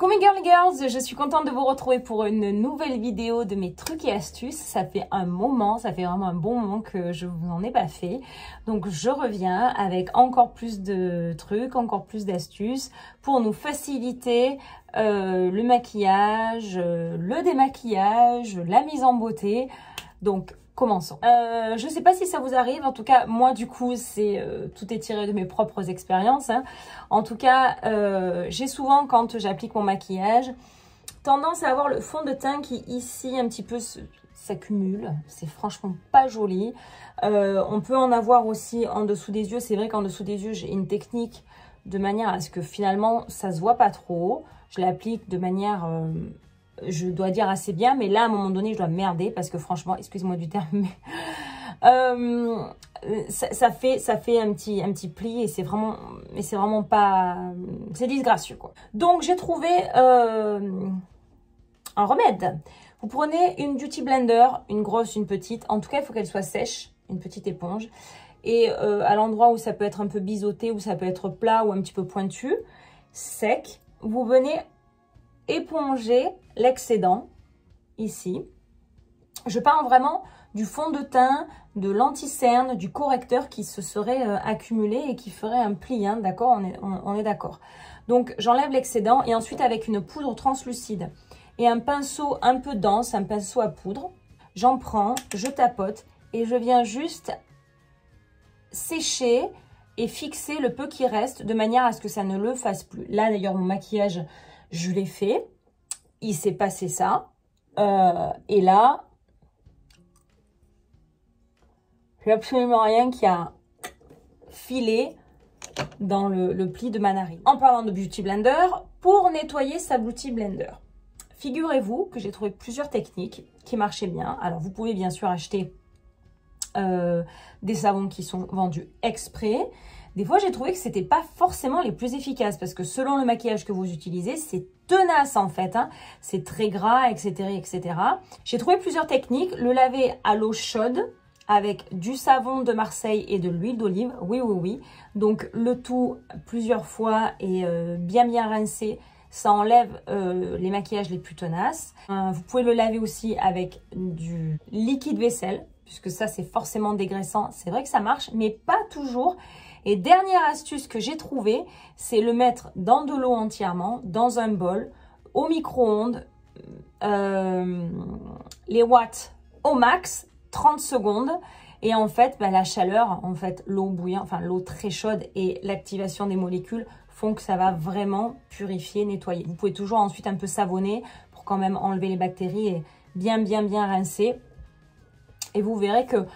mes girly girls, je suis contente de vous retrouver pour une nouvelle vidéo de mes trucs et astuces. Ça fait un moment, ça fait vraiment un bon moment que je vous en ai pas fait. Donc je reviens avec encore plus de trucs, encore plus d'astuces pour nous faciliter le maquillage, le démaquillage, la mise en beauté. Donc commençons. Je sais pas si ça vous arrive, en tout cas moi du coup c'est tout est tiré de mes propres expériences. Hein. En tout cas j'ai souvent quand j'applique mon maquillage tendance à avoir le fond de teint qui ici un petit peu s'accumule. C'est franchement pas joli. On peut en avoir aussi en dessous des yeux. C'est vrai qu'en dessous des yeux j'ai une technique de manière à ce que finalement ça se voit pas trop. Je l'applique de manière je dois dire assez bien, mais là à un moment donné je dois merder parce que franchement, excusez-moi du terme, mais ça fait un petit pli et c'est vraiment pas, c'est disgracieux quoi. Donc j'ai trouvé un remède. Vous prenez une beauty blender, une grosse, une petite, en tout cas il faut qu'elle soit sèche, une petite éponge, et à l'endroit où ça peut être un peu biseauté, où ça peut être plat ou un petit peu pointu, sec, vous venez éponger l'excédent ici. Je parle vraiment du fond de teint, de l'anti-cerne, du correcteur qui se serait accumulé et qui ferait un pli, hein, d'accord, on est d'accord. Donc j'enlève l'excédent et ensuite avec une poudre translucide et un pinceau un peu dense, un pinceau à poudre, j'en prends, je tapote et je viens juste sécher et fixer le peu qui reste de manière à ce que ça ne le fasse plus. Là d'ailleurs mon maquillage je l'ai fait, il s'est passé ça, et là, j'ai absolument rien qui a filé dans le pli de ma narine. En parlant de Beauty Blender, pour nettoyer sa Beauty Blender, figurez-vous que j'ai trouvé plusieurs techniques qui marchaient bien. Alors vous pouvez bien sûr acheter des savons qui sont vendus exprès. Des fois, j'ai trouvé que c'était pas forcément les plus efficaces parce que selon le maquillage que vous utilisez, c'est tenace en fait. Hein. C'est très gras, etc., etc. J'ai trouvé plusieurs techniques. Le laver à l'eau chaude avec du savon de Marseille et de l'huile d'olive. Oui, oui, oui. Donc, le tout plusieurs fois et bien rincé. Ça enlève les maquillages les plus tenaces. Vous pouvez le laver aussi avec du liquide vaisselle puisque ça, c'est forcément dégraissant. C'est vrai que ça marche, mais pas toujours. Et dernière astuce que j'ai trouvée, c'est le mettre dans de l'eau entièrement, dans un bol, au micro-ondes, les watts au max, 30 secondes. Et en fait, la chaleur, en fait, l'eau bouillante, enfin l'eau très chaude et l'activation des molécules font que ça va vraiment purifier, nettoyer. Vous pouvez toujours ensuite un peu savonner pour quand même enlever les bactéries et bien rincer. Et vous verrez que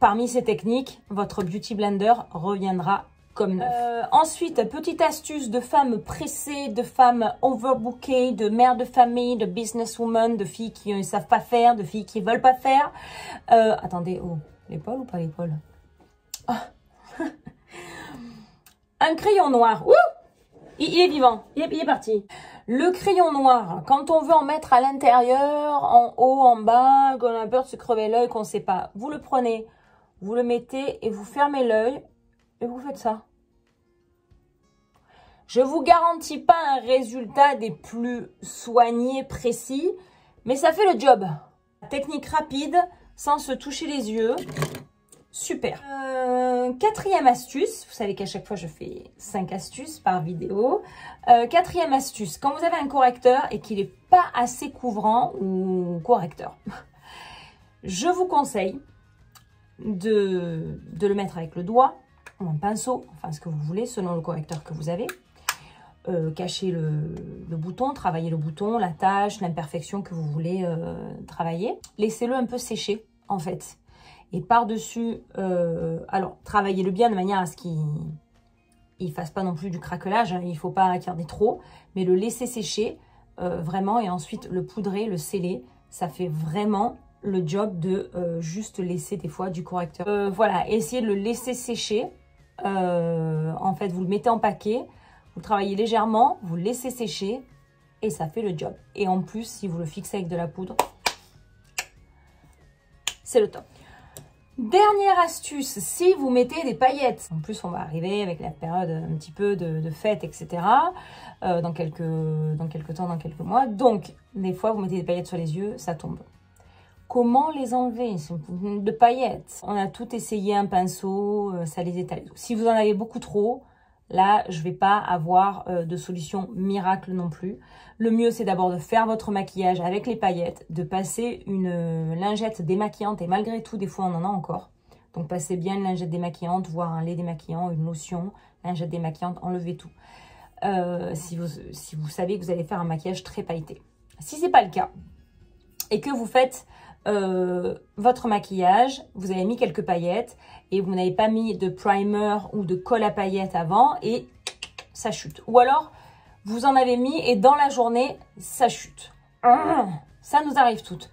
parmi ces techniques, votre Beauty Blender reviendra comme neuf. Ensuite, petite astuce de femmes pressées, de femmes overbookées, de mères de famille, de businesswomen, de filles qui ne savent pas faire, de filles qui ne veulent pas faire. Attendez, oh, l'épaule ou pas l'épaule? Ah. Un crayon noir. Ouh, il est vivant, il est parti. Le crayon noir, quand on veut en mettre à l'intérieur, en haut, en bas, qu'on a peur de se crever l'œil, qu'on ne sait pas, vous le prenez, vous le mettez et vous fermez l'œil et vous faites ça. Je ne vous garantis pas un résultat des plus soignés, précis, mais ça fait le job. Technique rapide, sans se toucher les yeux. Super. Quatrième astuce, vous savez qu'à chaque fois je fais 5 astuces par vidéo. Quatrième astuce, quand vous avez un correcteur et qu'il n'est pas assez couvrant ou correcteur, je vous conseille de le mettre avec le doigt ou un pinceau, enfin ce que vous voulez selon le correcteur que vous avez. Cacher le bouton, travailler le bouton, la tache, l'imperfection que vous voulez travailler. Laissez-le un peu sécher en fait. Et par-dessus, alors, travaillez-le bien de manière à ce qu'il ne fasse pas non plus du craquelage. Hein, il ne faut pas qu'il y en ait trop. Mais le laisser sécher, vraiment. Et ensuite, le poudrer, le sceller. Ça fait vraiment le job de juste laisser des fois du correcteur. Voilà, essayez de le laisser sécher. En fait, vous le mettez en paquet. Vous le travaillez légèrement. Vous le laissez sécher. Et ça fait le job. Et en plus, si vous le fixez avec de la poudre, c'est le top. Dernière astuce, si vous mettez des paillettes, en plus on va arriver avec la période un petit peu de fête, etc. Dans quelques temps, dans quelques mois. Donc, des fois, vous mettez des paillettes sur les yeux, ça tombe. Comment les enlever de paillettes? On a tout essayé, un pinceau, ça les étale. Si vous en avez beaucoup trop, là, je ne vais pas avoir de solution miracle non plus. Le mieux, c'est d'abord de faire votre maquillage avec les paillettes, de passer une lingette démaquillante. Et malgré tout, des fois, on en a encore. Donc, passez bien une lingette démaquillante, voire un lait démaquillant, une lotion, lingette démaquillante, enlevez tout. Si vous savez que vous allez faire un maquillage très pailleté. Si ce n'est pas le cas, et que vous faites votre maquillage, vous avez mis quelques paillettes, et vous n'avez pas mis de primer ou de colle à paillettes avant, et ça chute. Ou alors, vous en avez mis et dans la journée, ça chute. Ça nous arrive toutes.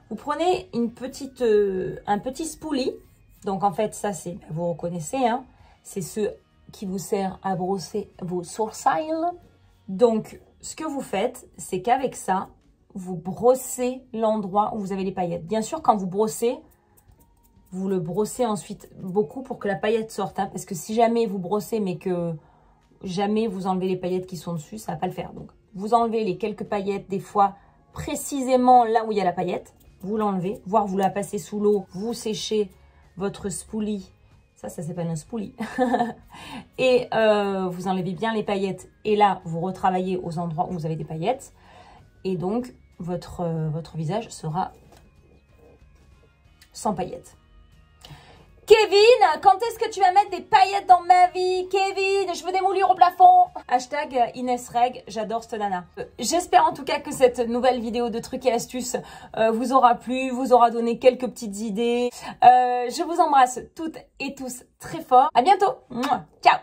Vous prenez un petit spoolie. Donc en fait, ça c'est, vous reconnaissez, hein, c'est ce qui vous sert à brosser vos sourcils. Donc ce que vous faites, c'est qu'avec ça, vous brossez l'endroit où vous avez les paillettes. Bien sûr, quand vous brossez, vous le brossez ensuite beaucoup pour que la paillette sorte. Hein, parce que si jamais vous brossez mais que jamais vous enlevez les paillettes qui sont dessus, ça ne va pas le faire. Donc, vous enlevez les quelques paillettes, des fois précisément là où il y a la paillette. Vous l'enlevez, voire vous la passez sous l'eau, vous séchez votre spoolie. Ça s'appelle un spoolie. Et vous enlevez bien les paillettes. Et là, vous retravaillez aux endroits où vous avez des paillettes. Et donc, votre visage sera sans paillettes. Kevin, quand est-ce que tu vas mettre des paillettes dans ma vie? Kevin, je veux des moulures au plafond. Hashtag Inès Reg, j'adore cette nana. J'espère en tout cas que cette nouvelle vidéo de trucs et astuces vous aura plu, vous aura donné quelques petites idées. Je vous embrasse toutes et tous très fort. À bientôt. Ciao.